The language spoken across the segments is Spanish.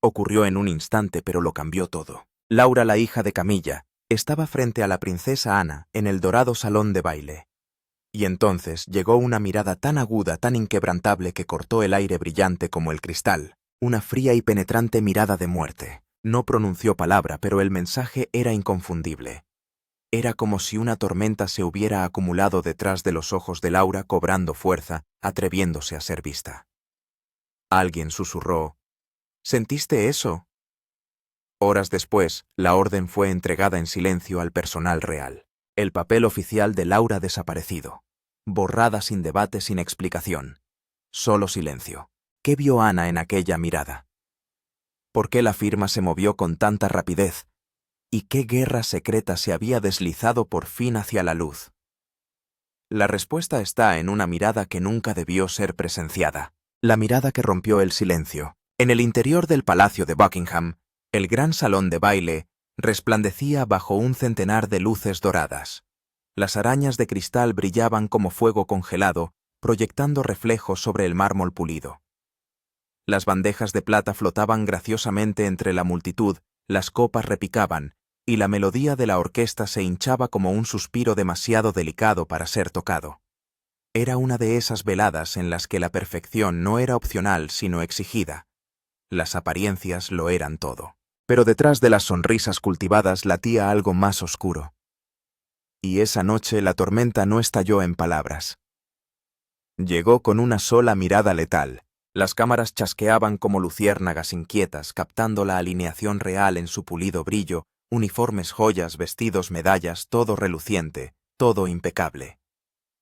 Ocurrió en un instante, pero lo cambió todo. Laura, la hija de Camilla, estaba frente a la princesa Ana en el dorado salón de baile. Y entonces llegó una mirada tan aguda, tan inquebrantable que cortó el aire brillante como el cristal, una fría y penetrante mirada de muerte. No pronunció palabra, pero el mensaje era inconfundible. Era como si una tormenta se hubiera acumulado detrás de los ojos de Laura, cobrando fuerza, atreviéndose a ser vista. Alguien susurró: ¿sentiste eso? Horas después, la orden fue entregada en silencio al personal real. El papel oficial de Laura desaparecido. Borrada sin debate, sin explicación. Solo silencio. ¿Qué vio Ana en aquella mirada? ¿Por qué la firma se movió con tanta rapidez? ¿Y qué guerra secreta se había deslizado por fin hacia la luz? La respuesta está en una mirada que nunca debió ser presenciada. La mirada que rompió el silencio. En el interior del Palacio de Buckingham, el gran salón de baile resplandecía bajo un centenar de luces doradas. Las arañas de cristal brillaban como fuego congelado, proyectando reflejos sobre el mármol pulido. Las bandejas de plata flotaban graciosamente entre la multitud, las copas repicaban, y la melodía de la orquesta se hinchaba como un suspiro demasiado delicado para ser tocado. Era una de esas veladas en las que la perfección no era opcional sino exigida. Las apariencias lo eran todo. Pero detrás de las sonrisas cultivadas latía algo más oscuro. Y esa noche la tormenta no estalló en palabras. Llegó con una sola mirada letal. Las cámaras chasqueaban como luciérnagas inquietas, captando la alineación real en su pulido brillo, uniformes, joyas, vestidos, medallas, todo reluciente, todo impecable.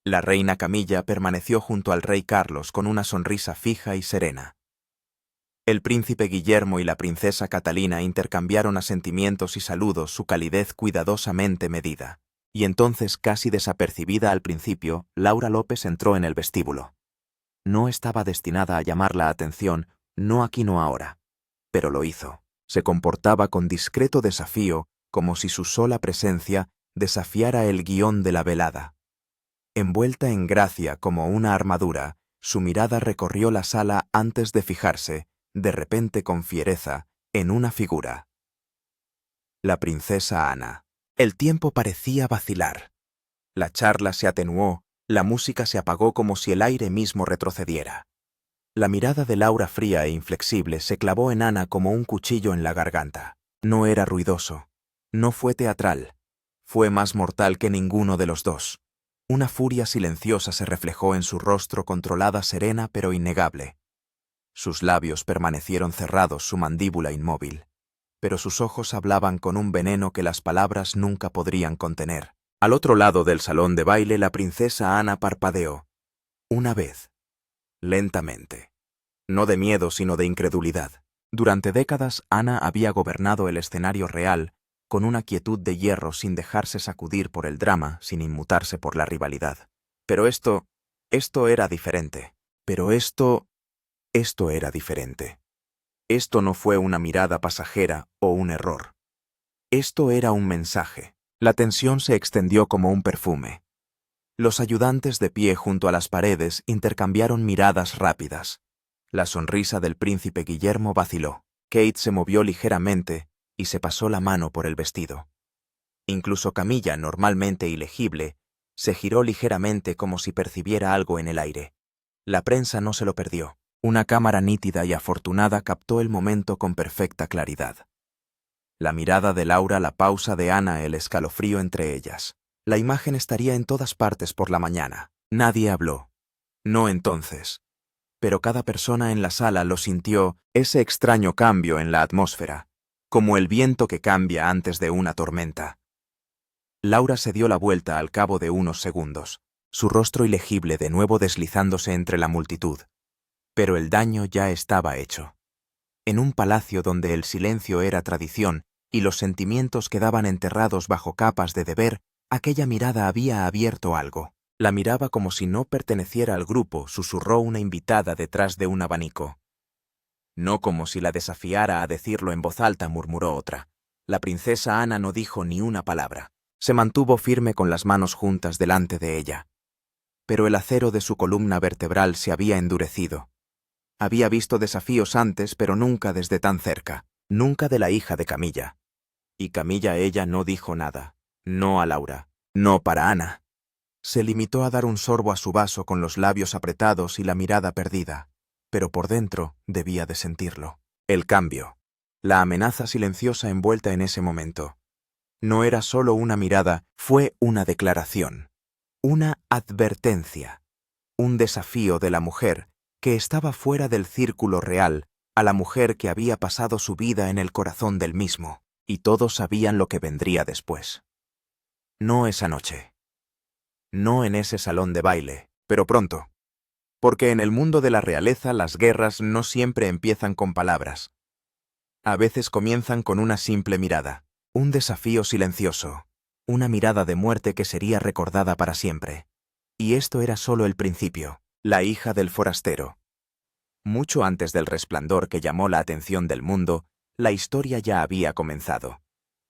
La reina Camilla permaneció junto al rey Carlos con una sonrisa fija y serena. El príncipe Guillermo y la princesa Catalina intercambiaron asentimientos y saludos, su calidez cuidadosamente medida. Y entonces, casi desapercibida al principio, Laura López entró en el vestíbulo. No estaba destinada a llamar la atención, no aquí, no ahora. Pero lo hizo. Se comportaba con discreto desafío, como si su sola presencia desafiara el guión de la velada. Envuelta en gracia como una armadura, su mirada recorrió la sala antes de fijarse, de repente con fiereza, en una figura. La princesa Ana. El tiempo parecía vacilar. La charla se atenuó, la música se apagó como si el aire mismo retrocediera. La mirada de Laura, fría e inflexible, se clavó en Ana como un cuchillo en la garganta. No era ruidoso, no fue teatral, fue más mortal que ninguno de los dos. Una furia silenciosa se reflejó en su rostro, controlada, serena pero innegable. Sus labios permanecieron cerrados, su mandíbula inmóvil. Pero sus ojos hablaban con un veneno que las palabras nunca podrían contener. Al otro lado del salón de baile, la princesa Ana parpadeó. Una vez. Lentamente. No de miedo, sino de incredulidad. Durante décadas, Ana había gobernado el escenario real con una quietud de hierro, sin dejarse sacudir por el drama, sin inmutarse por la rivalidad. Pero esto era diferente. Esto era diferente. Esto no fue una mirada pasajera o un error. Esto era un mensaje. La tensión se extendió como un perfume. Los ayudantes de pie junto a las paredes intercambiaron miradas rápidas. La sonrisa del príncipe Guillermo vaciló. Kate se movió ligeramente y se pasó la mano por el vestido. Incluso Camilla, normalmente ilegible, se giró ligeramente como si percibiera algo en el aire. La prensa no se lo perdió. Una cámara nítida y afortunada captó el momento con perfecta claridad. La mirada de Laura, la pausa de Ana, el escalofrío entre ellas. La imagen estaría en todas partes por la mañana. Nadie habló. No entonces. Pero cada persona en la sala lo sintió, ese extraño cambio en la atmósfera, como el viento que cambia antes de una tormenta. Laura se dio la vuelta al cabo de unos segundos, su rostro ilegible de nuevo deslizándose entre la multitud. Pero el daño ya estaba hecho. En un palacio donde el silencio era tradición y los sentimientos quedaban enterrados bajo capas de deber, aquella mirada había abierto algo. La miraba como si no perteneciera al grupo, susurró una invitada detrás de un abanico. No como si la desafiara a decirlo en voz alta, murmuró otra. La princesa Ana no dijo ni una palabra. Se mantuvo firme con las manos juntas delante de ella. Pero el acero de su columna vertebral se había endurecido. Había visto desafíos antes, pero nunca desde tan cerca. Nunca de la hija de Camilla. Y Camilla ella no dijo nada. No a Laura. No para Ana. Se limitó a dar un sorbo a su vaso con los labios apretados y la mirada perdida. Pero por dentro debía de sentirlo. El cambio. La amenaza silenciosa envuelta en ese momento. No era solo una mirada, fue una declaración. Una advertencia. Un desafío de la mujer que estaba fuera del círculo real a la mujer que había pasado su vida en el corazón del mismo, y todos sabían lo que vendría después. No esa noche. No en ese salón de baile, pero pronto. Porque en el mundo de la realeza las guerras no siempre empiezan con palabras. A veces comienzan con una simple mirada, un desafío silencioso, una mirada de muerte que sería recordada para siempre. Y esto era solo el principio, la hija del forastero. Mucho antes del resplandor que llamó la atención del mundo, la historia ya había comenzado,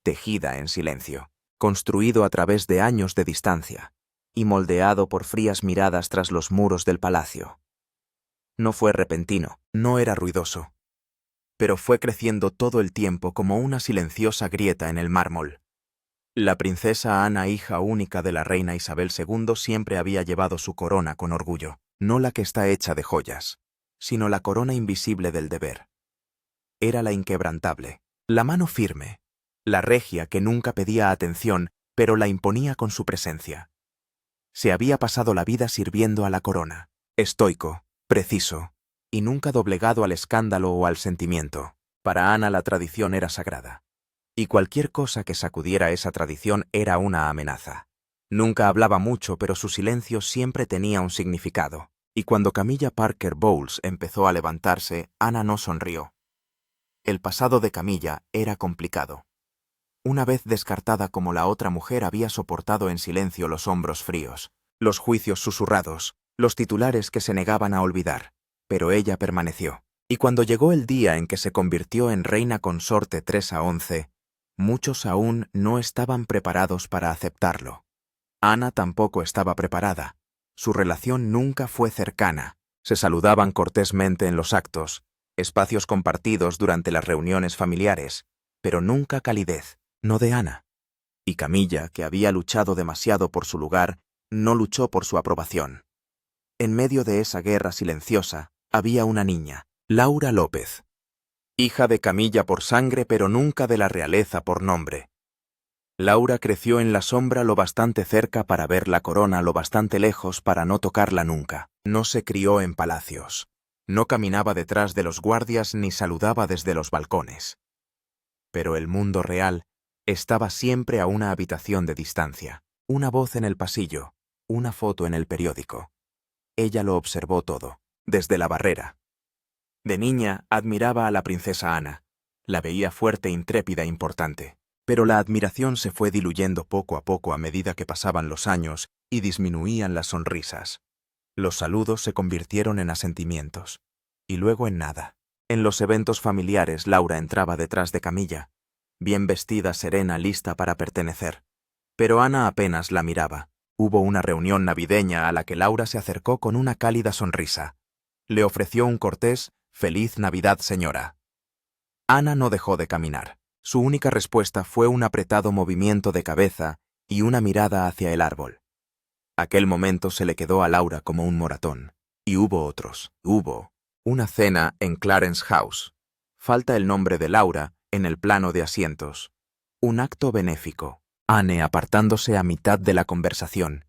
tejida en silencio, construido a través de años de distancia, y moldeado por frías miradas tras los muros del palacio. No fue repentino, no era ruidoso, pero fue creciendo todo el tiempo como una silenciosa grieta en el mármol. La princesa Ana, hija única de la reina Isabel II, siempre había llevado su corona con orgullo, no la que está hecha de joyas, sino la corona invisible del deber. Era la inquebrantable, la mano firme, la regia que nunca pedía atención, pero la imponía con su presencia. Se había pasado la vida sirviendo a la corona, estoico, preciso, y nunca doblegado al escándalo o al sentimiento. Para Ana la tradición era sagrada. Y cualquier cosa que sacudiera esa tradición era una amenaza. Nunca hablaba mucho, pero su silencio siempre tenía un significado. Y cuando Camilla Parker Bowles empezó a levantarse, Ana no sonrió. El pasado de Camilla era complicado. Una vez descartada como la otra mujer, había soportado en silencio los hombros fríos, los juicios susurrados, los titulares que se negaban a olvidar. Pero ella permaneció. Y cuando llegó el día en que se convirtió en reina consorte 3-11, muchos aún no estaban preparados para aceptarlo. Ana tampoco estaba preparada. Su relación nunca fue cercana. Se saludaban cortésmente en los actos, espacios compartidos durante las reuniones familiares, pero nunca calidez, no de Ana. Y Camilla, que había luchado demasiado por su lugar, no luchó por su aprobación. En medio de esa guerra silenciosa, había una niña, Laura López. Hija de Camilla por sangre, pero nunca de la realeza por nombre. Laura creció en la sombra lo bastante cerca para ver la corona lo bastante lejos para no tocarla nunca. No se crió en palacios. No caminaba detrás de los guardias ni saludaba desde los balcones. Pero el mundo real estaba siempre a una habitación de distancia, una voz en el pasillo, una foto en el periódico. Ella lo observó todo, desde la barrera. De niña admiraba a la princesa Ana. La veía fuerte, intrépida, importante. Pero la admiración se fue diluyendo poco a poco a medida que pasaban los años y disminuían las sonrisas. Los saludos se convirtieron en asentimientos. Y luego en nada. En los eventos familiares Laura entraba detrás de Camilla, bien vestida, serena, lista para pertenecer. Pero Ana apenas la miraba. Hubo una reunión navideña a la que Laura se acercó con una cálida sonrisa. Le ofreció un cortés «Feliz Navidad, señora». Ana no dejó de caminar. Su única respuesta fue un apretado movimiento de cabeza y una mirada hacia el árbol. Aquel momento se le quedó a Laura como un moratón. Y hubo otros. Hubo una cena en Clarence House. Falta el nombre de Laura en el plano de asientos. Un acto benéfico. Anne apartándose a mitad de la conversación.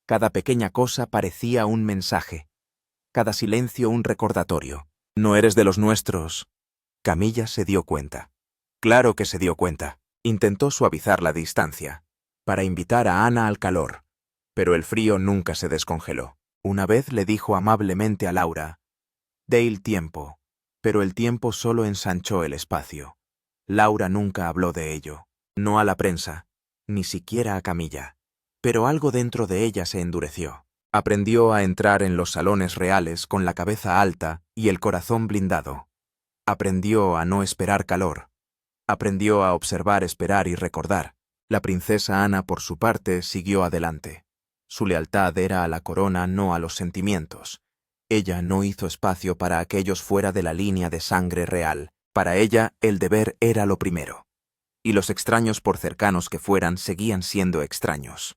Cada pequeña cosa parecía un mensaje. Cada silencio un recordatorio. «No eres de los nuestros». Camilla se dio cuenta. Claro que se dio cuenta. Intentó suavizar la distancia, para invitar a Ana al calor. Pero el frío nunca se descongeló. Una vez le dijo amablemente a Laura, «Dé el tiempo», pero el tiempo solo ensanchó el espacio. Laura nunca habló de ello. No a la prensa, ni siquiera a Camilla. Pero algo dentro de ella se endureció. Aprendió a entrar en los salones reales con la cabeza alta y el corazón blindado. Aprendió a no esperar calor. Aprendió a observar, esperar y recordar. La princesa Ana, por su parte, siguió adelante. Su lealtad era a la corona, no a los sentimientos. Ella no hizo espacio para aquellos fuera de la línea de sangre real. Para ella, el deber era lo primero. Y los extraños, por cercanos que fueran, seguían siendo extraños.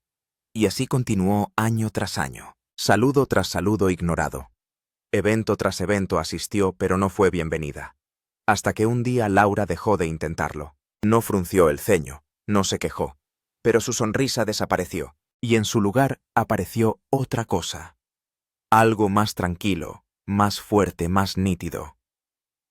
Y así continuó año tras año. Saludo tras saludo ignorado. Evento tras evento asistió, pero no fue bienvenida. Hasta que un día Laura dejó de intentarlo. No frunció el ceño, no se quejó, pero su sonrisa desapareció, y en su lugar apareció otra cosa. Algo más tranquilo, más fuerte, más nítido.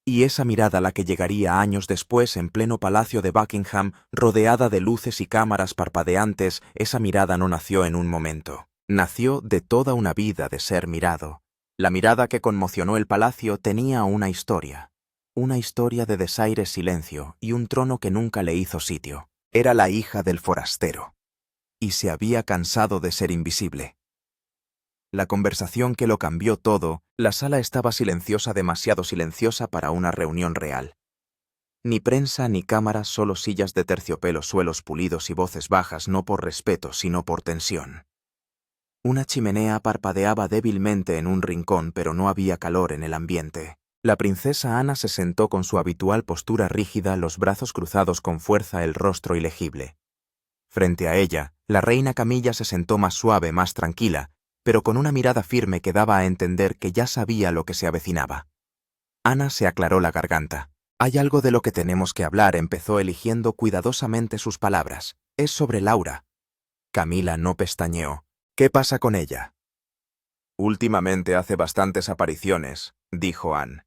Y esa mirada, la que llegaría años después en pleno palacio de Buckingham, rodeada de luces y cámaras parpadeantes, esa mirada no nació en un momento. Nació de toda una vida de ser mirado. La mirada que conmocionó el palacio tenía una historia de desaire, silencio y un trono que nunca le hizo sitio. Era la hija del forastero. Y se había cansado de ser invisible. La conversación que lo cambió todo, la sala estaba silenciosa, demasiado silenciosa para una reunión real. Ni prensa ni cámaras, solo sillas de terciopelo, suelos pulidos y voces bajas, no por respeto, sino por tensión. Una chimenea parpadeaba débilmente en un rincón, pero no había calor en el ambiente. La princesa Ana se sentó con su habitual postura rígida, los brazos cruzados con fuerza, el rostro ilegible. Frente a ella, la reina Camilla se sentó más suave, más tranquila, pero con una mirada firme que daba a entender que ya sabía lo que se avecinaba. Ana se aclaró la garganta. «Hay algo de lo que tenemos que hablar», empezó eligiendo cuidadosamente sus palabras. «Es sobre Laura». Camila no pestañeó. «¿Qué pasa con ella?» «Últimamente hace bastantes apariciones», dijo Anne.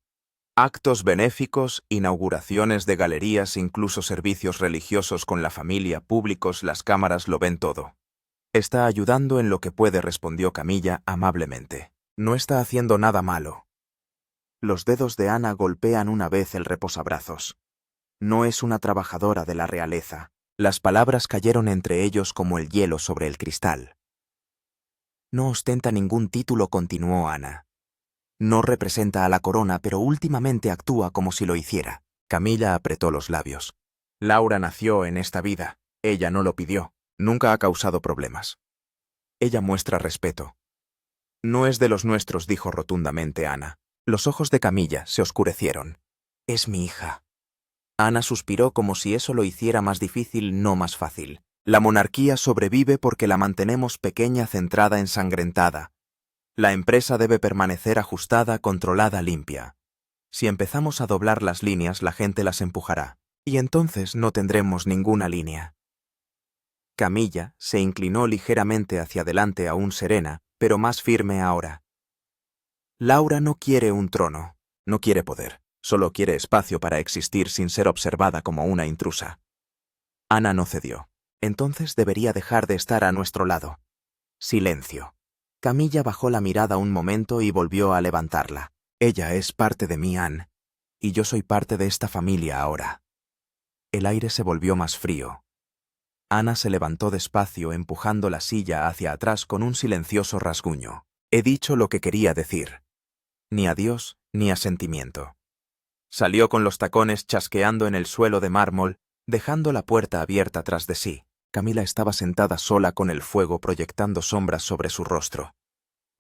«Actos benéficos, inauguraciones de galerías, incluso servicios religiosos con la familia, públicos, las cámaras lo ven todo». «Está ayudando en lo que puede», respondió Camilla amablemente. «No está haciendo nada malo». Los dedos de Ana golpean una vez el reposabrazos. «No es una trabajadora de la realeza». Las palabras cayeron entre ellos como el hielo sobre el cristal. «No ostenta ningún título», continuó Ana. «No representa a la corona, pero últimamente actúa como si lo hiciera». Camilla apretó los labios. «Laura nació en esta vida. Ella no lo pidió. Nunca ha causado problemas. Ella muestra respeto». «No es de los nuestros», dijo rotundamente Ana. Los ojos de Camilla se oscurecieron. «Es mi hija». Ana suspiró como si eso lo hiciera más difícil, no más fácil. «La monarquía sobrevive porque la mantenemos pequeña, centrada, ensangrentada. La empresa debe permanecer ajustada, controlada, limpia. Si empezamos a doblar las líneas, la gente las empujará. Y entonces no tendremos ninguna línea». Camilla se inclinó ligeramente hacia adelante, aún serena, pero más firme ahora. «Laura no quiere un trono, no quiere poder, solo quiere espacio para existir sin ser observada como una intrusa». Ana no cedió. «Entonces debería dejar de estar a nuestro lado». Silencio. Camilla bajó la mirada un momento y volvió a levantarla. «Ella es parte de mí, Anne, y yo soy parte de esta familia ahora». El aire se volvió más frío. Ana se levantó despacio, empujando la silla hacia atrás con un silencioso rasguño. «He dicho lo que quería decir. Ni adiós, ni asentimiento». Salió con los tacones chasqueando en el suelo de mármol, dejando la puerta abierta tras de sí. Camila estaba sentada sola con el fuego proyectando sombras sobre su rostro.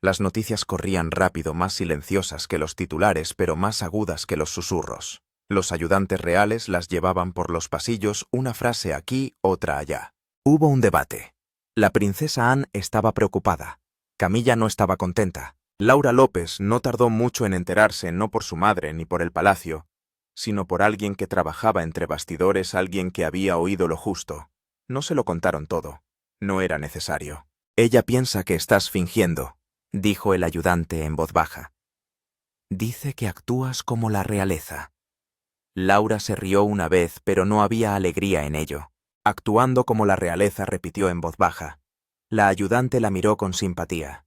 Las noticias corrían rápido, más silenciosas que los titulares, pero más agudas que los susurros. Los ayudantes reales las llevaban por los pasillos, una frase aquí, otra allá. Hubo un debate. La princesa Anne estaba preocupada. Camilla no estaba contenta. Laura López no tardó mucho en enterarse, no por su madre ni por el palacio, sino por alguien que trabajaba entre bastidores, alguien que había oído lo justo. No se lo contaron todo. No era necesario. «Ella piensa que estás fingiendo», dijo el ayudante en voz baja. «Dice que actúas como la realeza». Laura se rió una vez, pero no había alegría en ello. «Actuando como la realeza», repitió en voz baja. La ayudante la miró con simpatía.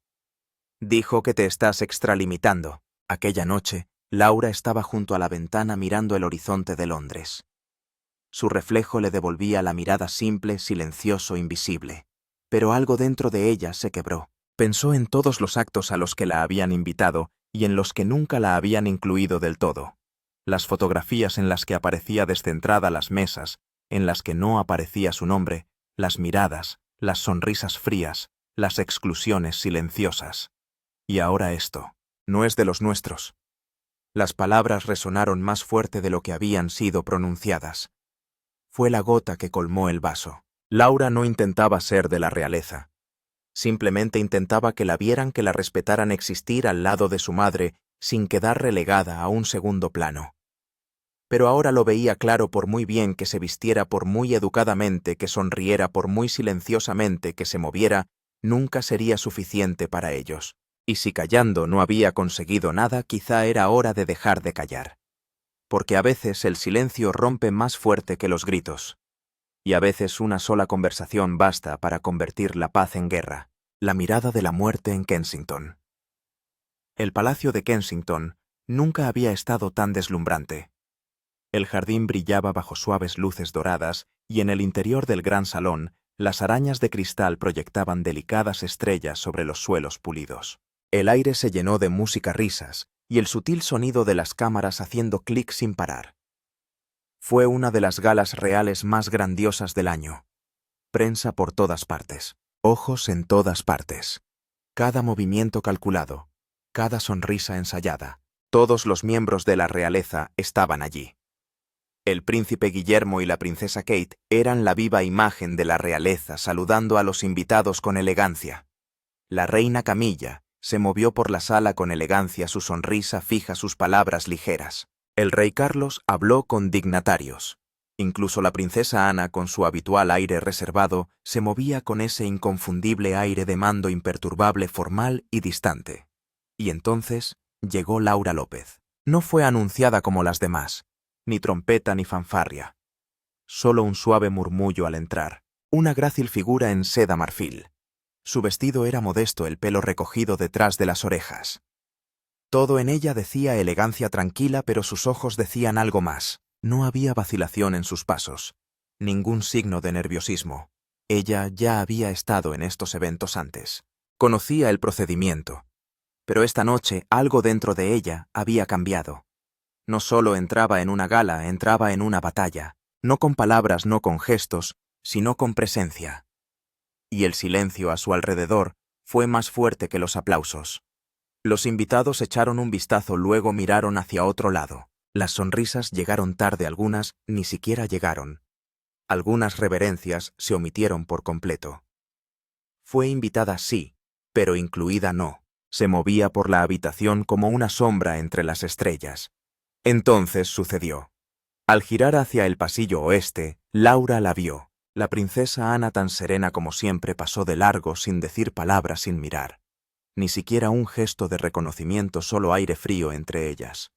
«Dijo que te estás extralimitando». Aquella noche, Laura estaba junto a la ventana mirando el horizonte de Londres. Su reflejo le devolvía la mirada simple, silencioso, invisible. Pero algo dentro de ella se quebró. Pensó en todos los actos a los que la habían invitado y en los que nunca la habían incluido del todo. Las fotografías en las que aparecía descentrada, las mesas, en las que no aparecía su nombre, las miradas, las sonrisas frías, las exclusiones silenciosas. Y ahora esto. no es de los nuestros. Las palabras resonaron más fuerte de lo que habían sido pronunciadas. Fue la gota que colmó el vaso. Laura no intentaba ser de la realeza. Simplemente intentaba que la vieran, que la respetaran, existir al lado de su madre, sin quedar relegada a un segundo plano. Pero ahora lo veía claro: por muy bien que se vistiera, por muy educadamente que sonriera, por muy silenciosamente que se moviera, nunca sería suficiente para ellos. Y si callando no había conseguido nada, quizá era hora de dejar de callar. Porque a veces el silencio rompe más fuerte que los gritos. Y a veces una sola conversación basta para convertir la paz en guerra. La mirada de la muerte en Kensington. El palacio de Kensington nunca había estado tan deslumbrante. El jardín brillaba bajo suaves luces doradas y en el interior del gran salón las arañas de cristal proyectaban delicadas estrellas sobre los suelos pulidos. El aire se llenó de música, risas y el sutil sonido de las cámaras haciendo clic sin parar. Fue una de las galas reales más grandiosas del año. Prensa por todas partes, ojos en todas partes. Cada movimiento calculado, cada sonrisa ensayada. Todos los miembros de la realeza estaban allí. El príncipe Guillermo y la princesa Kate eran la viva imagen de la realeza, saludando a los invitados con elegancia. La reina Camilla se movió por la sala con elegancia, su sonrisa fija, sus palabras ligeras. El rey Carlos habló con dignatarios. Incluso la princesa Ana, con su habitual aire reservado, se movía con ese inconfundible aire de mando imperturbable, formal y distante. Y entonces llegó Laura López. No fue anunciada como las demás, ni trompeta ni fanfarria. Solo un suave murmullo al entrar, una grácil figura en seda marfil. Su vestido era modesto, el pelo recogido detrás de las orejas. Todo en ella decía elegancia tranquila, pero sus ojos decían algo más. No había vacilación en sus pasos, ningún signo de nerviosismo. Ella ya había estado en estos eventos antes. Conocía el procedimiento. Pero esta noche algo dentro de ella había cambiado. No solo entraba en una gala, entraba en una batalla, no con palabras, no con gestos, sino con presencia. Y el silencio a su alrededor fue más fuerte que los aplausos. Los invitados echaron un vistazo, luego miraron hacia otro lado. Las sonrisas llegaron tarde, algunas ni siquiera llegaron. Algunas reverencias se omitieron por completo. Fue invitada sí, pero incluida no. Se movía por la habitación como una sombra entre las estrellas. Entonces sucedió. Al girar hacia el pasillo oeste, Laura la vio. La princesa Ana, tan serena como siempre, pasó de largo sin decir palabra, sin mirar. Ni siquiera un gesto de reconocimiento, solo aire frío entre ellas.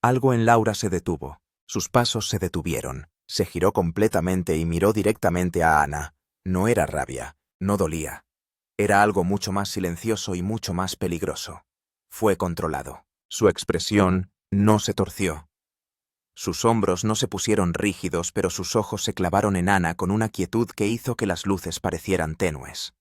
Algo en Laura se detuvo. Sus pasos se detuvieron. Se giró completamente y miró directamente a Ana. No era rabia, no dolía. Era algo mucho más silencioso y mucho más peligroso. Fue controlado. Su expresión no se torció. Sus hombros no se pusieron rígidos, pero sus ojos se clavaron en Ana con una quietud que hizo que las luces parecieran tenues.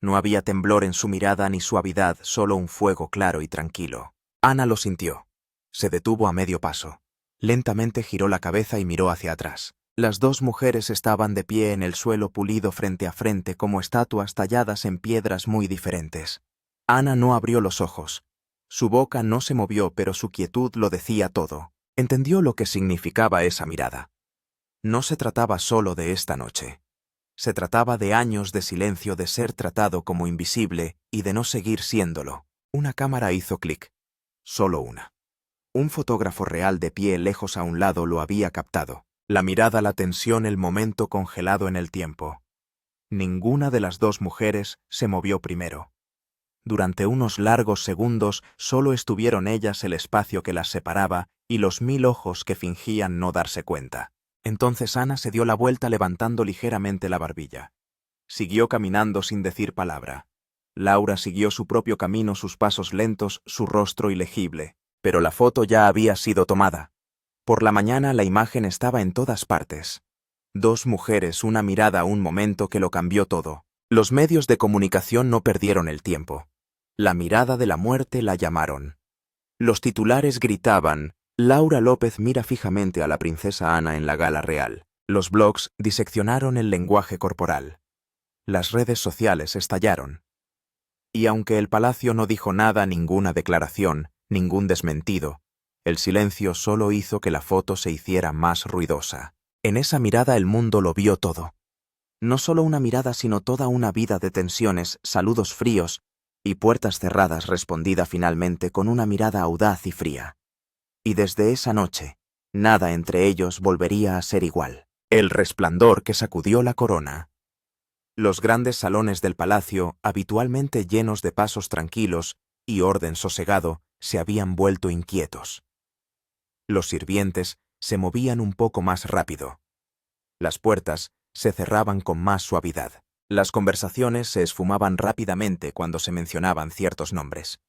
No había temblor en su mirada ni suavidad, solo un fuego claro y tranquilo. Ana lo sintió. Se detuvo a medio paso. Lentamente giró la cabeza y miró hacia atrás. Las dos mujeres estaban de pie en el suelo pulido frente a frente como estatuas talladas en piedras muy diferentes. Ana no abrió los ojos. Su boca no se movió, pero su quietud lo decía todo. Entendió lo que significaba esa mirada. No se trataba solo de esta noche. Se trataba de años de silencio, de ser tratado como invisible y de no seguir siéndolo. Una cámara hizo clic. Solo una. Un fotógrafo real de pie lejos a un lado lo había captado. La mirada, la tensión, el momento congelado en el tiempo. Ninguna de las dos mujeres se movió primero. Durante unos largos segundos solo estuvieron ellas, el espacio que las separaba y los 1000 ojos que fingían no darse cuenta. Entonces Ana se dio la vuelta levantando ligeramente la barbilla. Siguió caminando sin decir palabra. Laura siguió su propio camino, sus pasos lentos, su rostro ilegible. Pero la foto ya había sido tomada. Por la mañana la imagen estaba en todas partes. Dos mujeres, una mirada, un momento que lo cambió todo. Los medios de comunicación no perdieron el tiempo. La mirada de la muerte la llamaron. Los titulares gritaban: Laura López mira fijamente a la princesa Ana en la gala real. Los blogs diseccionaron el lenguaje corporal. Las redes sociales estallaron. Y aunque el palacio no dijo nada, ninguna declaración, ningún desmentido. El silencio solo hizo que la foto se hiciera más ruidosa. En esa mirada el mundo lo vio todo. No solo una mirada, sino toda una vida de tensiones, saludos fríos y puertas cerradas respondida finalmente con una mirada audaz y fría. Y desde esa noche, nada entre ellos volvería a ser igual. El resplandor que sacudió la corona. Los grandes salones del palacio, habitualmente llenos de pasos tranquilos y orden sosegado, se habían vuelto inquietos. Los sirvientes se movían un poco más rápido. Las puertas se cerraban con más suavidad. Las conversaciones se esfumaban rápidamente cuando se mencionaban ciertos nombres.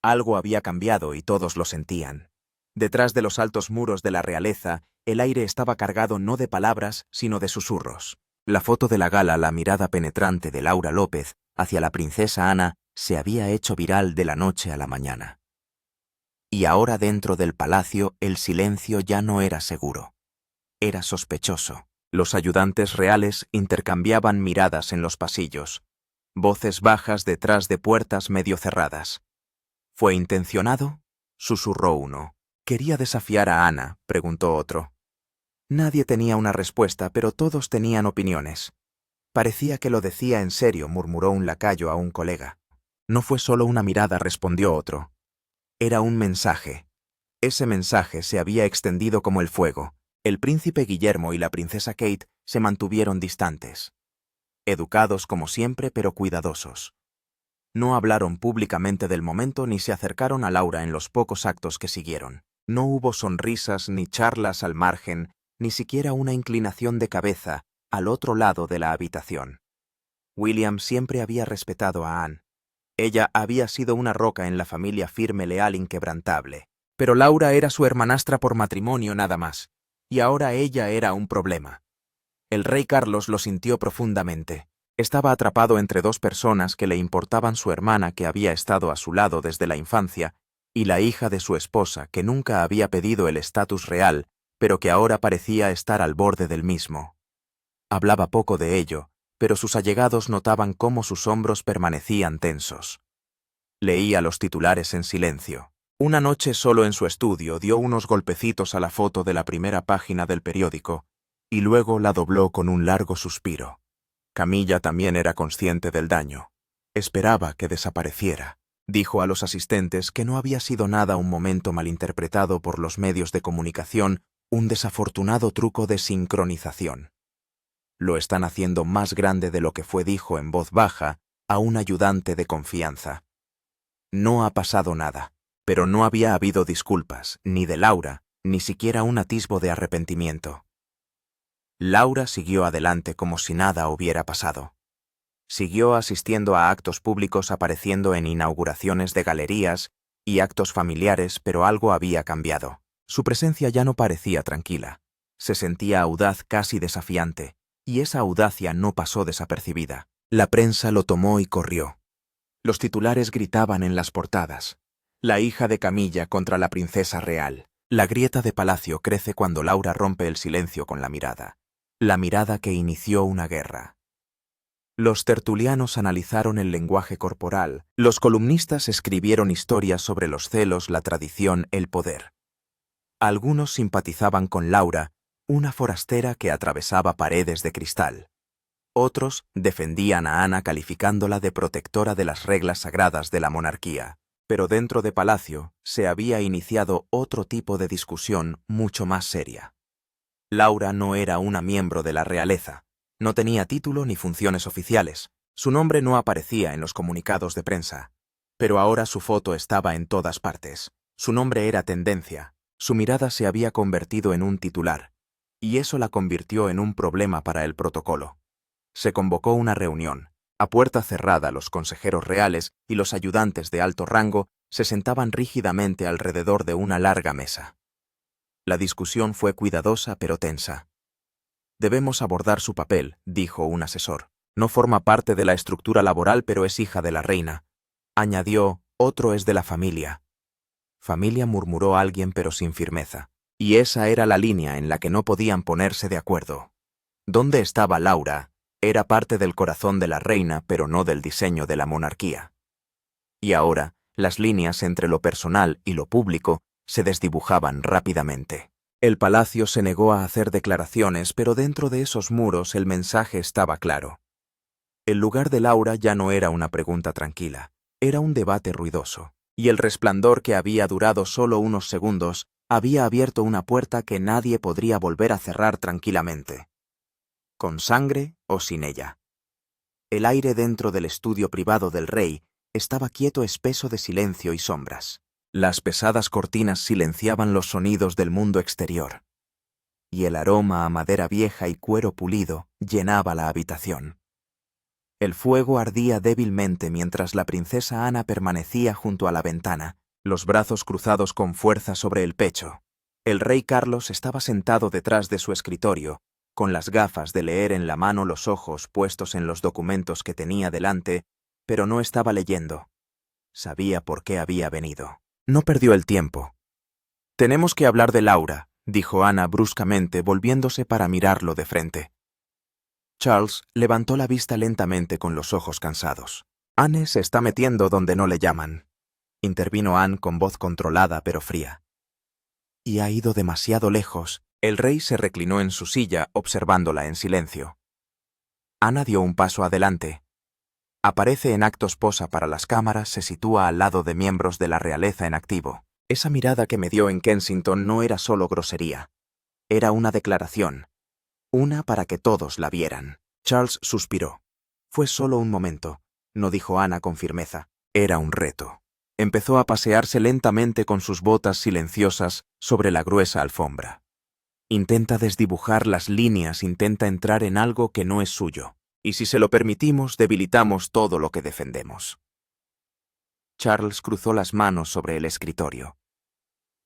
Algo había cambiado y todos lo sentían. Detrás de los altos muros de la realeza, el aire estaba cargado no de palabras, sino de susurros. La foto de la gala, la mirada penetrante de Laura López hacia la princesa Ana, se había hecho viral de la noche a la mañana. Y ahora dentro del palacio el silencio ya no era seguro. Era sospechoso. Los ayudantes reales intercambiaban miradas en los pasillos, voces bajas detrás de puertas medio cerradas. ¿Fue intencionado?, susurró uno. ¿Quería desafiar a Ana?, preguntó otro. Nadie tenía una respuesta, pero todos tenían opiniones. Parecía que lo decía en serio, murmuró un lacayo a un colega. No fue solo una mirada, respondió otro. Era un mensaje. Ese mensaje se había extendido como el fuego. El príncipe Guillermo y la princesa Kate se mantuvieron distantes. Educados como siempre, pero cuidadosos. No hablaron públicamente del momento ni se acercaron a Laura en los pocos actos que siguieron. No hubo sonrisas ni charlas al margen, ni siquiera una inclinación de cabeza al otro lado de la habitación. William siempre había respetado a Anne. Ella había sido una roca en la familia firme, leal, inquebrantable. Pero Laura era su hermanastra por matrimonio nada más. Y ahora ella era un problema. El rey Carlos lo sintió profundamente. Estaba atrapado entre dos personas que le importaban: su hermana, que había estado a su lado desde la infancia, y la hija de su esposa, que nunca había pedido el estatus real, pero que ahora parecía estar al borde del mismo. Hablaba poco de ello, pero sus allegados notaban cómo sus hombros permanecían tensos. Leía los titulares en silencio. Una noche solo en su estudio dio unos golpecitos a la foto de la primera página del periódico y luego la dobló con un largo suspiro. Camilla también era consciente del daño. Esperaba que desapareciera. Dijo a los asistentes que no había sido nada un momento malinterpretado por los medios de comunicación, un desafortunado truco de sincronización. Lo están haciendo más grande de lo que fue, dijo en voz baja a un ayudante de confianza. No ha pasado nada. Pero no había habido disculpas, ni de Laura, ni siquiera un atisbo de arrepentimiento. Laura siguió adelante como si nada hubiera pasado. Siguió asistiendo a actos públicos, apareciendo en inauguraciones de galerías y actos familiares, pero algo había cambiado. Su presencia ya no parecía tranquila. Se sentía audaz, casi desafiante, y esa audacia no pasó desapercibida. La prensa lo tomó y corrió. Los titulares gritaban en las portadas. La hija de Camilla contra la princesa real. La grieta de palacio crece cuando Laura rompe el silencio con la mirada que inició una guerra. Los tertulianos analizaron el lenguaje corporal, los columnistas escribieron historias sobre los celos, la tradición, el poder. Algunos simpatizaban con Laura, una forastera que atravesaba paredes de cristal. Otros defendían a Ana, calificándola de protectora de las reglas sagradas de la monarquía. Pero dentro de palacio se había iniciado otro tipo de discusión mucho más seria. Laura no era una miembro de la realeza, no tenía título ni funciones oficiales, su nombre no aparecía en los comunicados de prensa, pero ahora su foto estaba en todas partes, su nombre era tendencia, su mirada se había convertido en un titular, y eso la convirtió en un problema para el protocolo. Se convocó una reunión. A puerta cerrada, los consejeros reales y los ayudantes de alto rango se sentaban rígidamente alrededor de una larga mesa. La discusión fue cuidadosa pero tensa. Debemos abordar su papel, dijo un asesor. No forma parte de la estructura laboral, pero es hija de la reina. Añadió, otro es de la familia. Familia, murmuró alguien, pero sin firmeza. Y esa era la línea en la que no podían ponerse de acuerdo. ¿Dónde estaba Laura? Era parte del corazón de la reina, pero no del diseño de la monarquía. Y ahora, Las líneas entre lo personal y lo público se desdibujaban rápidamente. El palacio se negó a hacer declaraciones, pero dentro de esos muros el mensaje estaba claro. El lugar de Laura ya no era una pregunta tranquila, era un debate ruidoso, y el resplandor que había durado solo unos segundos había abierto una puerta que nadie podría volver a cerrar tranquilamente. Con sangre o sin ella. El aire dentro del estudio privado del rey estaba quieto, espeso de silencio y sombras. Las pesadas cortinas silenciaban los sonidos del mundo exterior, y el aroma a madera vieja y cuero pulido llenaba la habitación. El fuego ardía débilmente mientras la princesa Ana permanecía junto a la ventana, los brazos cruzados con fuerza sobre el pecho. El rey Carlos estaba sentado detrás de su escritorio, con las gafas de leer en la mano, los ojos puestos en los documentos que tenía delante, pero no estaba leyendo. Sabía por qué había venido. No perdió el tiempo. «Tenemos que hablar de Laura», dijo Ana bruscamente, volviéndose para mirarlo de frente. Charles levantó la vista lentamente con los ojos cansados. «Anne se está metiendo donde no le llaman», intervino Anne con voz controlada pero fría. «Y ha ido demasiado lejos». El rey se reclinó en su silla, observándola en silencio. Ana dio un paso adelante. Aparece en actos, posa para las cámaras, se sitúa al lado de miembros de la realeza en activo. Esa mirada que me dio en Kensington no era solo grosería. Era una declaración. Una para que todos la vieran. Charles suspiró. Fue solo un momento, no dijo Ana con firmeza. Era un reto. Empezó a pasearse lentamente con sus botas silenciosas sobre la gruesa alfombra. Intenta desdibujar las líneas, intenta entrar en algo que no es suyo. Y si se lo permitimos, debilitamos todo lo que defendemos. Charles cruzó las manos sobre el escritorio.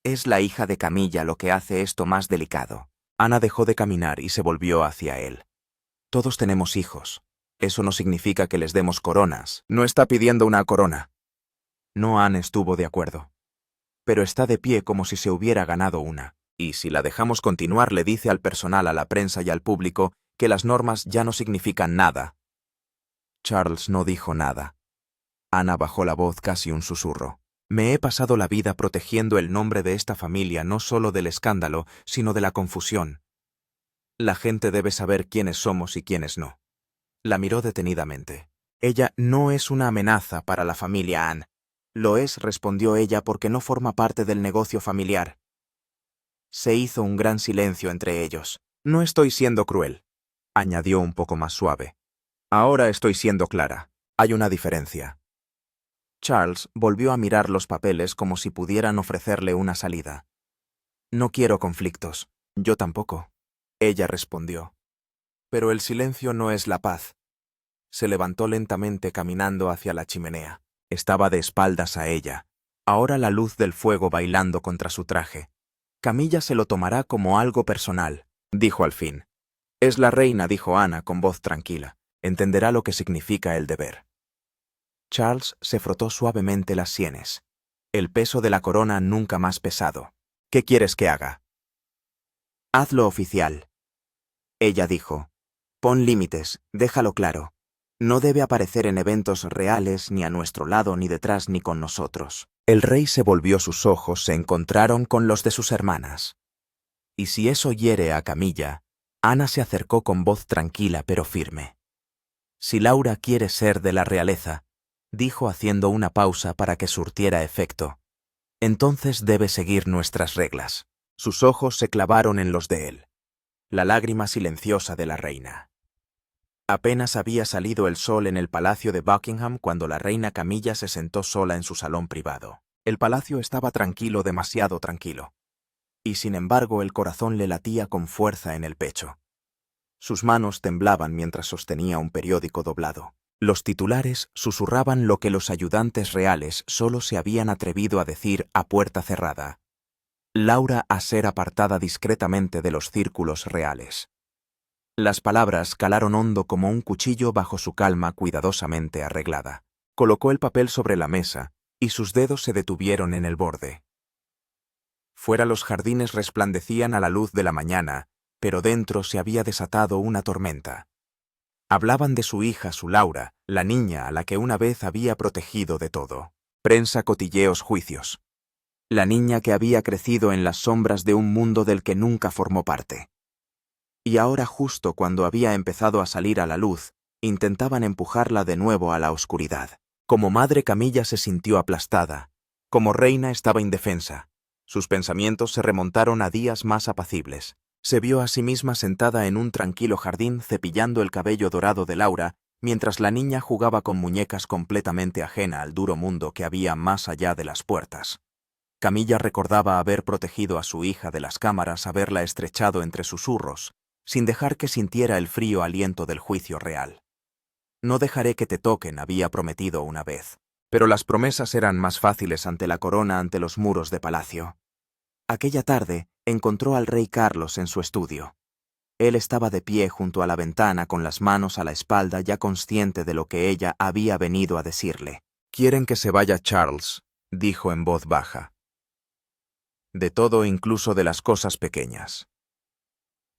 Es la hija de Camilla lo que hace esto más delicado. Ana dejó de caminar y se volvió hacia él. Todos tenemos hijos. Eso no significa que les demos coronas. No está pidiendo una corona. No, Anne estuvo de acuerdo. Pero está de pie como si se hubiera ganado una. Y si la dejamos continuar, le dice al personal, a la prensa y al público que las normas ya no significan nada. Charles no dijo nada. Ana bajó la voz, casi un susurro. Me he pasado la vida protegiendo el nombre de esta familia, no solo del escándalo, sino de la confusión. La gente debe saber quiénes somos y quiénes no. La miró detenidamente. Ella no es una amenaza para la familia Anne. Lo es, respondió ella, porque no forma parte del negocio familiar. Se hizo un gran silencio entre ellos. No estoy siendo cruel, añadió un poco más suave. Ahora estoy siendo clara. Hay una diferencia. Charles volvió a mirar los papeles como si pudieran ofrecerle una salida. No quiero conflictos. Yo tampoco. Ella respondió. Pero el silencio no es la paz. Se levantó lentamente caminando hacia la chimenea. Estaba de espaldas a ella. Ahora la luz del fuego bailando contra su traje. Camilla se lo tomará como algo personal, dijo al fin. Es la reina, dijo Ana con voz tranquila. Entenderá lo que significa el deber. Charles se frotó suavemente las sienes. El peso de la corona nunca más pesado. ¿Qué quieres que haga? Hazlo oficial. Ella dijo. Pon límites, déjalo claro. No debe aparecer en eventos reales, ni a nuestro lado, ni detrás, ni con nosotros. El rey se volvió, sus ojos se encontraron con los de sus hermanas. Y si eso hiere a Camilla, Ana se acercó con voz tranquila pero firme. Si Laura quiere ser de la realeza, dijo haciendo una pausa para que surtiera efecto, entonces debe seguir nuestras reglas. Sus ojos se clavaron en los de él. La lágrima silenciosa de la reina. Apenas había salido el sol en el palacio de Buckingham cuando la reina Camilla se sentó sola en su salón privado. El palacio estaba tranquilo, demasiado tranquilo. Y sin embargo el corazón le latía con fuerza en el pecho. Sus manos temblaban mientras sostenía un periódico doblado. Los titulares susurraban lo que los ayudantes reales solo se habían atrevido a decir a puerta cerrada. Laura a ser apartada discretamente de los círculos reales. Las palabras calaron hondo como un cuchillo bajo su calma cuidadosamente arreglada. Colocó el papel sobre la mesa y sus dedos se detuvieron en el borde. Fuera los jardines resplandecían a la luz de la mañana, pero dentro se había desatado una tormenta. Hablaban de su hija, su Laura, la niña a la que una vez había protegido de todo. prensa, cotilleos, juicios. La niña que había crecido en las sombras de un mundo del que nunca formó parte. Y ahora, justo cuando había empezado a salir a la luz, intentaban empujarla de nuevo a la oscuridad. Como madre, Camilla se sintió aplastada. Como reina, estaba indefensa. Sus pensamientos se remontaron a días más apacibles. Se vio a sí misma sentada en un tranquilo jardín cepillando el cabello dorado de Laura, mientras la niña jugaba con muñecas completamente ajena al duro mundo que había más allá de las puertas. Camilla recordaba haber protegido a su hija de las cámaras, haberla estrechado entre susurros, sin dejar que sintiera el frío aliento del juicio real. No dejaré que te toquen, había prometido una vez. Pero las promesas eran más fáciles ante la corona, ante los muros de palacio. Aquella tarde encontró al rey Carlos en su estudio. Él estaba de pie junto a la ventana con las manos a la espalda, ya consciente de lo que ella había venido a decirle. «Quieren que se vaya Charles», dijo en voz baja. «De todo, incluso de las cosas pequeñas».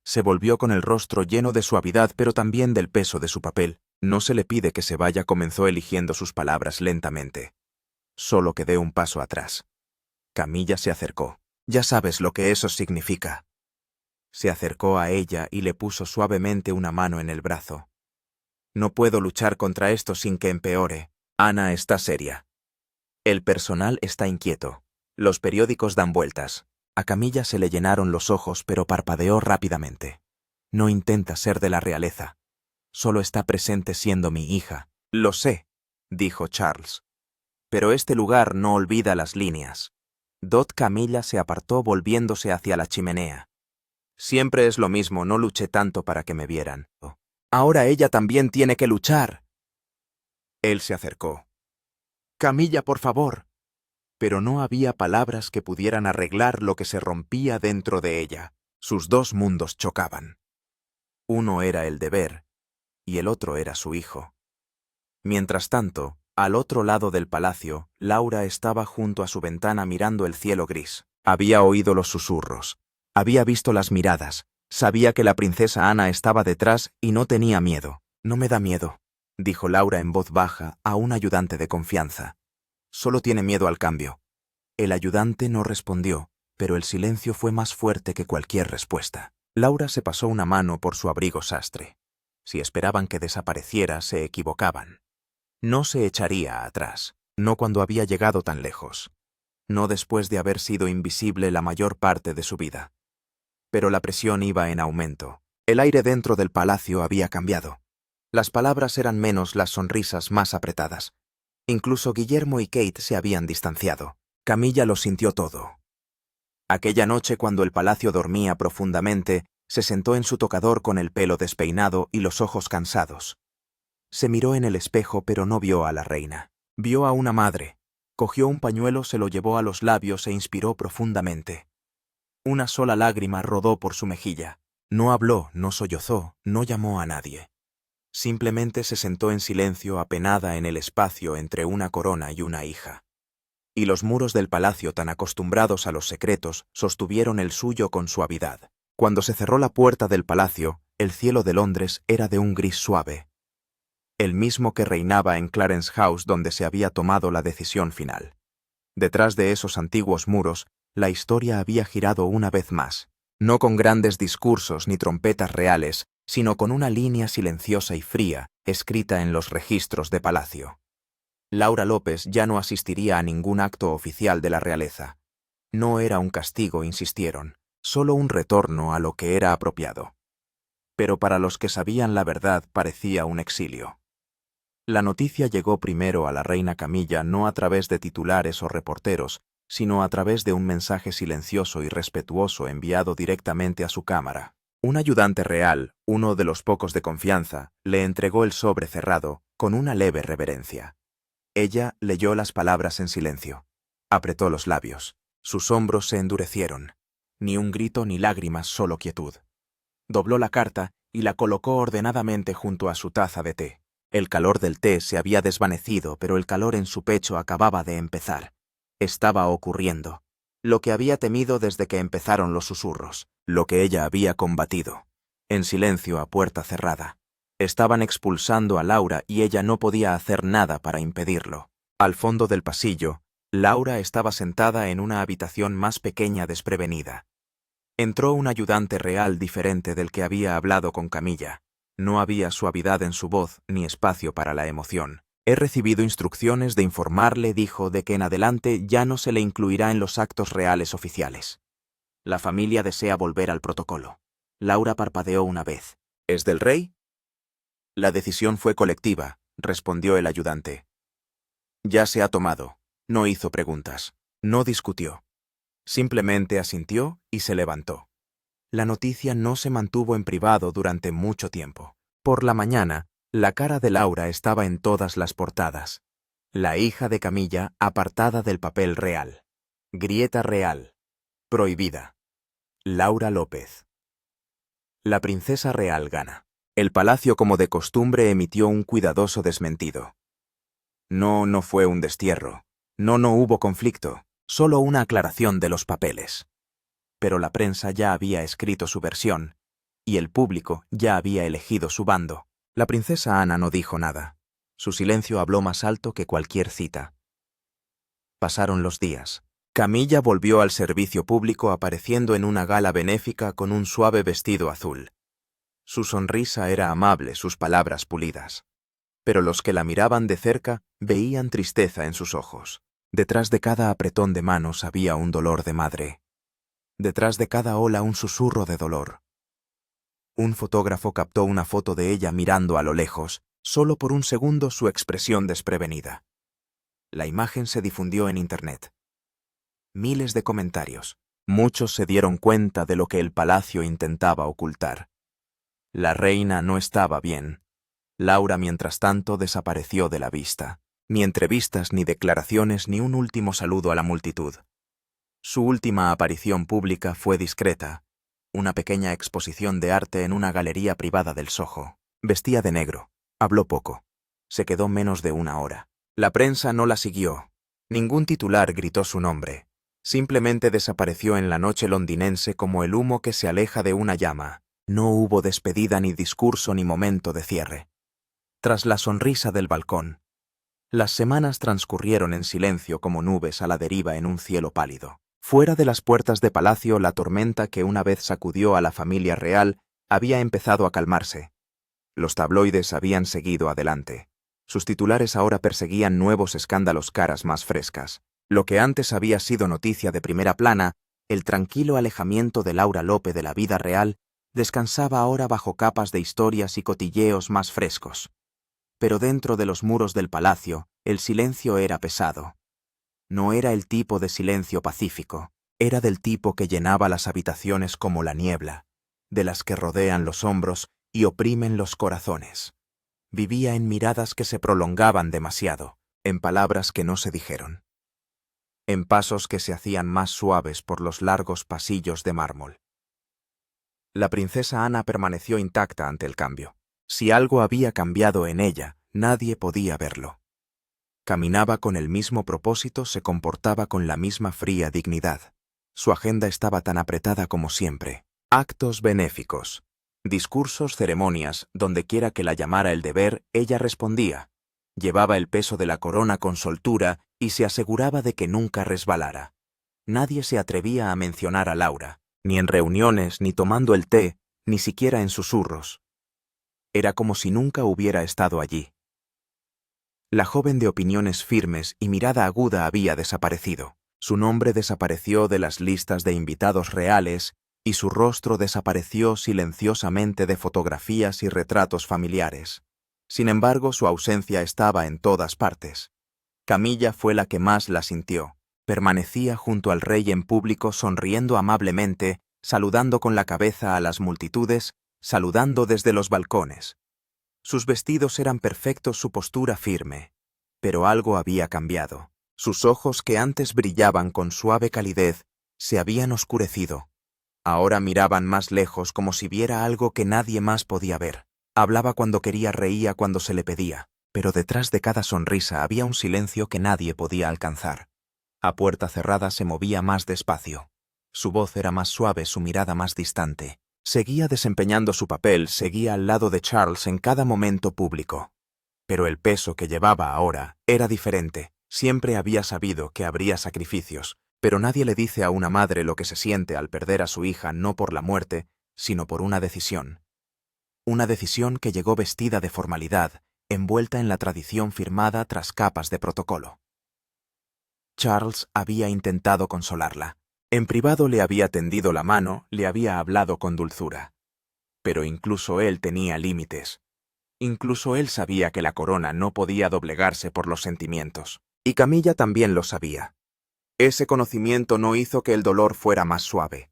Se volvió con el rostro lleno de suavidad, pero también del peso de su papel. «No se le pide que se vaya», comenzó eligiendo sus palabras lentamente. «Solo que dé un paso atrás». Camilla se acercó. «Ya sabes lo que eso significa». Se acercó a ella y le puso suavemente una mano en el brazo. «No puedo luchar contra esto sin que empeore. Ana está seria. El personal está inquieto. Los periódicos dan vueltas». A Camilla se le llenaron los ojos, pero parpadeó rápidamente. «No intenta ser de la realeza. Solo está presente siendo mi hija». «Lo sé», dijo Charles. «Pero este lugar no olvida las líneas». Camilla se apartó volviéndose hacia la chimenea. «Siempre es lo mismo, no luché tanto para que me vieran. Ahora ella también tiene que luchar». Él se acercó. «Camilla, por favor». Pero no había palabras que pudieran arreglar lo que se rompía dentro de ella. Sus dos mundos chocaban. Uno era el deber, y el otro era su hijo. Mientras tanto, al otro lado del palacio, Laura estaba junto a su ventana mirando el cielo gris. Había oído los susurros. Había visto las miradas. Sabía que la princesa Ana estaba detrás y no tenía miedo. «No me da miedo», dijo Laura en voz baja a un ayudante de confianza. «Solo tiene miedo al cambio». El ayudante no respondió, pero el silencio fue más fuerte que cualquier respuesta. Laura se pasó una mano por su abrigo sastre. Si esperaban que desapareciera, se equivocaban. No se echaría atrás, no cuando había llegado tan lejos, no después de haber sido invisible la mayor parte de su vida. Pero la presión iba en aumento. El aire dentro del palacio había cambiado. Las palabras eran menos, las sonrisas más apretadas. Incluso Guillermo y Kate se habían distanciado. Camilla lo sintió todo. Aquella noche, cuando el palacio dormía profundamente, se sentó en su tocador con el pelo despeinado y los ojos cansados. Se miró en el espejo, pero no vio a la reina. Vio a una madre. Cogió un pañuelo, se lo llevó a los labios e inspiró profundamente. Una sola lágrima rodó por su mejilla. No habló, no sollozó, no llamó a nadie. Simplemente se sentó en silencio, apenada en el espacio entre una corona y una hija. Y los muros del palacio, tan acostumbrados a los secretos, sostuvieron el suyo con suavidad. Cuando se cerró la puerta del palacio, el cielo de Londres era de un gris suave. El mismo que reinaba en Clarence House, donde se había tomado la decisión final. Detrás de esos antiguos muros, la historia había girado una vez más, no con grandes discursos ni trompetas reales, sino con una línea silenciosa y fría, escrita en los registros de palacio. Laura López ya no asistiría a ningún acto oficial de la realeza. No era un castigo, insistieron, solo un retorno a lo que era apropiado. Pero para los que sabían la verdad parecía un exilio. La noticia llegó primero a la reina Camilla no a través de titulares o reporteros, sino a través de un mensaje silencioso y respetuoso enviado directamente a su cámara. Un ayudante real, uno de los pocos de confianza, le entregó el sobre cerrado, con una leve reverencia. Ella leyó las palabras en silencio. Apretó los labios. Sus hombros se endurecieron. Ni un grito ni lágrimas, solo quietud. Dobló la carta y la colocó ordenadamente junto a su taza de té. El calor del té se había desvanecido, pero el calor en su pecho acababa de empezar. Estaba ocurriendo. Lo que había temido desde que empezaron los susurros. Lo que ella había combatido. En silencio, a puerta cerrada. Estaban expulsando a Laura y ella no podía hacer nada para impedirlo. Al fondo del pasillo, Laura estaba sentada en una habitación más pequeña desprevenida. Entró un ayudante real diferente del que había hablado con Camilla. No había suavidad en su voz ni espacio para la emoción. He recibido instrucciones de informarle, dijo, de que en adelante ya no se le incluirá en los actos reales oficiales. La familia desea volver al protocolo. Laura parpadeó una vez. ¿Es del rey? La decisión fue colectiva, respondió el ayudante. Ya se ha tomado. No hizo preguntas. No discutió. Simplemente asintió y se levantó. La noticia no se mantuvo en privado durante mucho tiempo. Por la mañana, la cara de Laura estaba en todas las portadas. La hija de Camilla apartada del papel real. Grieta real. Prohibida. Laura López. La princesa real gana. El palacio, como de costumbre, emitió un cuidadoso desmentido. No fue un destierro. No hubo conflicto. Solo una aclaración de los papeles. Pero la prensa ya había escrito su versión, y el público ya había elegido su bando. La princesa Ana no dijo nada. Su silencio habló más alto que cualquier cita. Pasaron los días. Camilla volvió al servicio público apareciendo en una gala benéfica con un suave vestido azul. Su sonrisa era amable, sus palabras pulidas. Pero los que la miraban de cerca veían tristeza en sus ojos. Detrás de cada apretón de manos había un dolor de madre. Detrás de cada ola un susurro de dolor. Un fotógrafo captó una foto de ella mirando a lo lejos, solo por un segundo su expresión desprevenida. La imagen se difundió en Internet. Miles de comentarios. Muchos se dieron cuenta de lo que el palacio intentaba ocultar. La reina no estaba bien. Laura, mientras tanto, desapareció de la vista. Ni entrevistas, ni declaraciones, ni un último saludo a la multitud. Su última aparición pública fue discreta. Una pequeña exposición de arte en una galería privada del Soho. Vestía de negro. Habló poco. Se quedó menos de una hora. La prensa no la siguió. Ningún titular gritó su nombre. Simplemente desapareció en la noche londinense como el humo que se aleja de una llama. No hubo despedida, ni discurso, ni momento de cierre. Tras la sonrisa del balcón, las semanas transcurrieron en silencio como nubes a la deriva en un cielo pálido. Fuera de las puertas de palacio, la tormenta que una vez sacudió a la familia real había empezado a calmarse. Los tabloides habían seguido adelante. Sus titulares ahora perseguían nuevos escándalos, caras más frescas. Lo que antes había sido noticia de primera plana, el tranquilo alejamiento de Laura López de la vida real, descansaba ahora bajo capas de historias y cotilleos más frescos. Pero dentro de los muros del palacio, el silencio era pesado. No era el tipo de silencio pacífico, era del tipo que llenaba las habitaciones como la niebla, de las que rodean los hombros y oprimen los corazones. Vivía en miradas que se prolongaban demasiado, en palabras que no se dijeron, en pasos que se hacían más suaves por los largos pasillos de mármol. La princesa Ana permaneció intacta ante el cambio. Si algo había cambiado en ella, nadie podía verlo. Caminaba con el mismo propósito, se comportaba con la misma fría dignidad. Su agenda estaba tan apretada como siempre. Actos benéficos, discursos, ceremonias, donde quiera que la llamara el deber, ella respondía. Llevaba el peso de la corona con soltura y se aseguraba de que nunca resbalara. Nadie se atrevía a mencionar a Laura, ni en reuniones, ni tomando el té, ni siquiera en susurros. Era como si nunca hubiera estado allí. La joven de opiniones firmes y mirada aguda había desaparecido. Su nombre desapareció de las listas de invitados reales y su rostro desapareció silenciosamente de fotografías y retratos familiares. Sin embargo, su ausencia estaba en todas partes. Camilla fue la que más la sintió. Permanecía junto al rey en público sonriendo amablemente, saludando con la cabeza a las multitudes, saludando desde los balcones. Sus vestidos eran perfectos, su postura firme. Pero algo había cambiado. Sus ojos, que antes brillaban con suave calidez, se habían oscurecido. Ahora miraban más lejos como si viera algo que nadie más podía ver. Hablaba cuando quería, reía cuando se le pedía, pero detrás de cada sonrisa había un silencio que nadie podía alcanzar. A puerta cerrada se movía más despacio. Su voz era más suave, su mirada más distante. Seguía desempeñando su papel, seguía al lado de Charles en cada momento público. Pero el peso que llevaba ahora era diferente. Siempre había sabido que habría sacrificios, pero nadie le dice a una madre lo que se siente al perder a su hija no por la muerte, sino por una decisión. Una decisión que llegó vestida de formalidad, envuelta en la tradición firmada tras capas de protocolo. Charles había intentado consolarla. En privado le había tendido la mano, le había hablado con dulzura. Pero incluso él tenía límites. Incluso él sabía que la corona no podía doblegarse por los sentimientos. Y Camilla también lo sabía. Ese conocimiento no hizo que el dolor fuera más suave.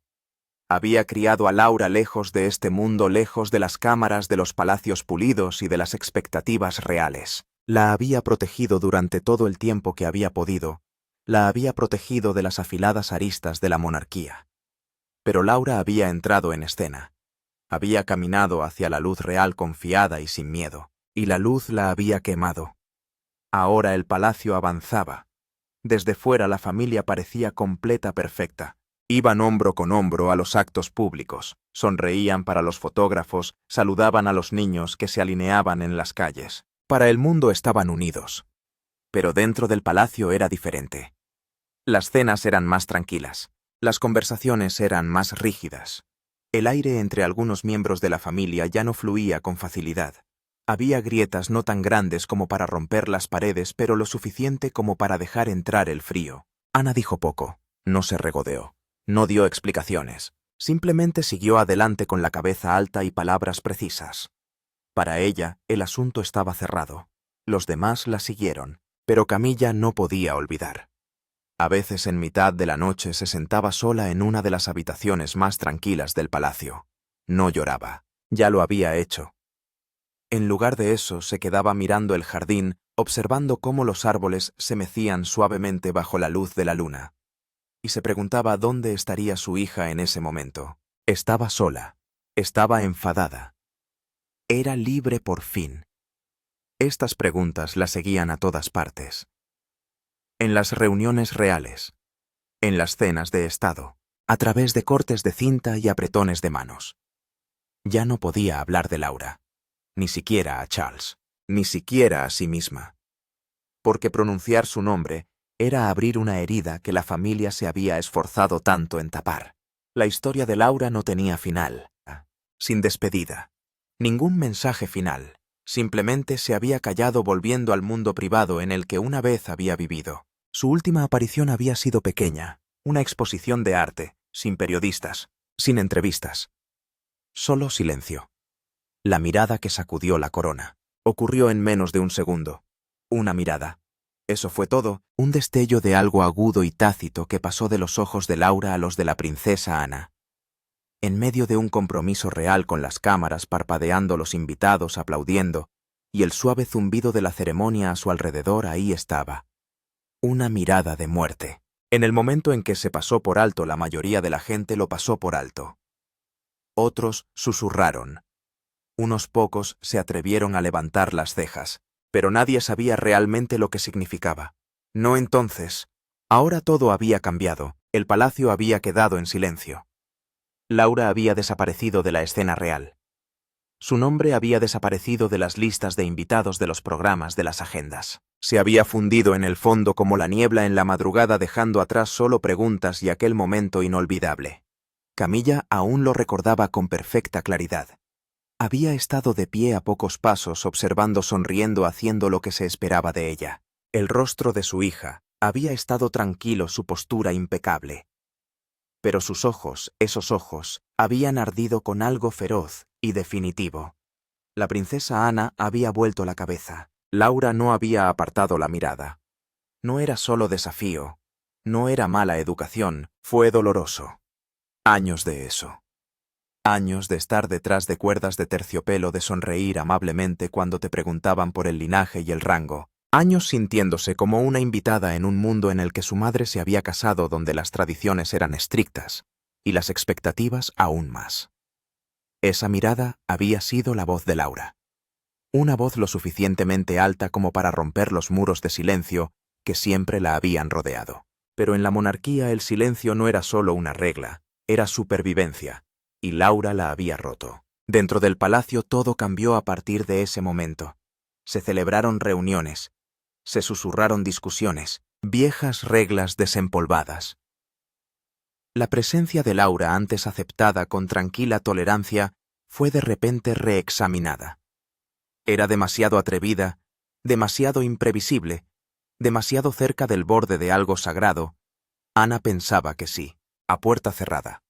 Había criado a Laura lejos de este mundo, lejos de las cámaras de los palacios pulidos y de las expectativas reales. La había protegido durante todo el tiempo que había podido. La había protegido de las afiladas aristas de la monarquía. Pero Laura había entrado en escena. Había caminado hacia la luz real confiada y sin miedo, y la luz la había quemado. Ahora el palacio avanzaba. Desde fuera la familia parecía completa, perfecta. Iban hombro con hombro a los actos públicos, sonreían para los fotógrafos, saludaban a los niños que se alineaban en las calles. Para el mundo estaban unidos. Pero dentro del palacio era diferente. Las cenas eran más tranquilas, las conversaciones eran más rígidas. El aire entre algunos miembros de la familia ya no fluía con facilidad. Había grietas no tan grandes como para romper las paredes, pero lo suficiente como para dejar entrar el frío. Ana dijo poco, no se regodeó, no dio explicaciones, simplemente siguió adelante con la cabeza alta y palabras precisas. Para ella, el asunto estaba cerrado. Los demás la siguieron, pero Camilla no podía olvidar. A veces en mitad de la noche se sentaba sola en una de las habitaciones más tranquilas del palacio. No lloraba, ya lo había hecho. En lugar de eso, se quedaba mirando el jardín, observando cómo los árboles se mecían suavemente bajo la luz de la luna. Y se preguntaba dónde estaría su hija en ese momento. Estaba sola, estaba enfadada. Era libre por fin. Estas preguntas la seguían a todas partes. En las reuniones reales, en las cenas de estado, a través de cortes de cinta y apretones de manos. Ya no podía hablar de Laura. Ni siquiera a Charles, ni siquiera a sí misma. Porque pronunciar su nombre era abrir una herida que la familia se había esforzado tanto en tapar. La historia de Laura no tenía final, sin despedida. Ningún mensaje final, simplemente se había callado volviendo al mundo privado en el que una vez había vivido. Su última aparición había sido pequeña, una exposición de arte, sin periodistas, sin entrevistas. Solo silencio. La mirada que sacudió la corona. Ocurrió en menos de un segundo. Una mirada. Eso fue todo, un destello de algo agudo y tácito que pasó de los ojos de Laura a los de la princesa Ana. En medio de un compromiso real con las cámaras parpadeando, los invitados aplaudiendo, y el suave zumbido de la ceremonia a su alrededor, ahí estaba. Una mirada de muerte. En el momento en que se pasó por alto, la mayoría de la gente lo pasó por alto. Otros susurraron. Unos pocos se atrevieron a levantar las cejas, pero nadie sabía realmente lo que significaba. No entonces. Ahora todo había cambiado, el palacio había quedado en silencio. Laura había desaparecido de la escena real. Su nombre había desaparecido de las listas de invitados de los programas de las agendas. Se había fundido en el fondo como la niebla en la madrugada, dejando atrás solo preguntas y aquel momento inolvidable. Camilla aún lo recordaba con perfecta claridad. Había estado de pie a pocos pasos, observando, sonriendo, haciendo lo que se esperaba de ella. El rostro de su hija había estado tranquilo, su postura impecable. Pero sus ojos, esos ojos, habían ardido con algo feroz y definitivo. La princesa Ana había vuelto la cabeza. Laura no había apartado la mirada. No era solo desafío, no era mala educación, fue doloroso. Años de eso. Años de estar detrás de cuerdas de terciopelo, de sonreír amablemente cuando te preguntaban por el linaje y el rango. Años sintiéndose como una invitada en un mundo en el que su madre se había casado, donde las tradiciones eran estrictas y las expectativas aún más. Esa mirada había sido la voz de Laura. Una voz lo suficientemente alta como para romper los muros de silencio que siempre la habían rodeado. Pero en la monarquía el silencio no era solo una regla, era supervivencia. Y Laura la había roto. Dentro del palacio todo cambió a partir de ese momento. Se celebraron reuniones. Se susurraron discusiones, viejas reglas desempolvadas. La presencia de Laura, antes aceptada con tranquila tolerancia, fue de repente reexaminada. Era demasiado atrevida, demasiado imprevisible, demasiado cerca del borde de algo sagrado. Ana pensaba que sí, a puerta cerrada.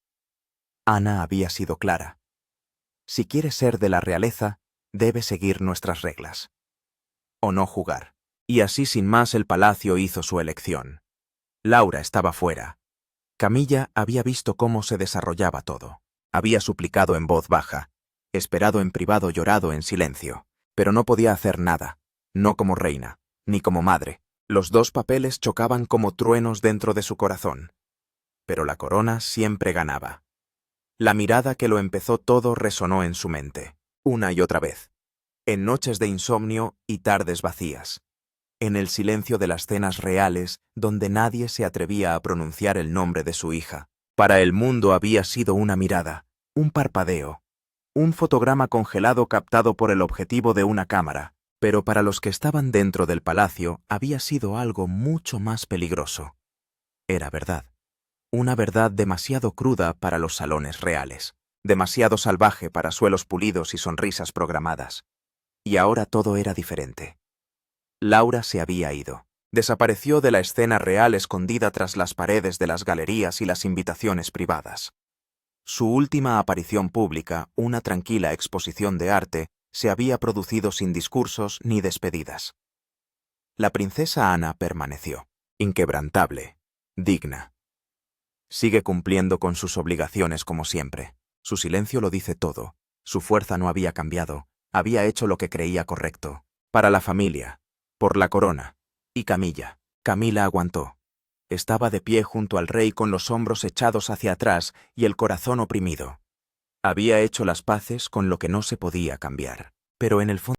Ana había sido clara. Si quieres ser de la realeza, debes seguir nuestras reglas. O no jugar. Y así sin más el palacio hizo su elección. Laura estaba fuera. Camilla había visto cómo se desarrollaba todo. Había suplicado en voz baja, esperado en privado, llorado en silencio, pero no podía hacer nada, no como reina, ni como madre. Los dos papeles chocaban como truenos dentro de su corazón. Pero la corona siempre ganaba. La mirada que lo empezó todo resonó en su mente, una y otra vez, en noches de insomnio y tardes vacías, en el silencio de las cenas reales donde nadie se atrevía a pronunciar el nombre de su hija. Para el mundo había sido una mirada, un parpadeo, un fotograma congelado captado por el objetivo de una cámara, pero para los que estaban dentro del palacio había sido algo mucho más peligroso. Era verdad. Una verdad demasiado cruda para los salones reales, demasiado salvaje para suelos pulidos y sonrisas programadas. Y ahora todo era diferente. Laura se había ido. Desapareció de la escena real escondida tras las paredes de las galerías y las invitaciones privadas. Su última aparición pública, una tranquila exposición de arte, se había producido sin discursos ni despedidas. La princesa Ana permaneció, inquebrantable, digna. Sigue cumpliendo con sus obligaciones como siempre. Su silencio lo dice todo. Su fuerza no había cambiado. Había hecho lo que creía correcto. Para la familia, por la corona. Y Camilla. Camila aguantó. Estaba de pie junto al rey con los hombros echados hacia atrás y el corazón oprimido. Había hecho las paces con lo que no se podía cambiar. Pero en el fondo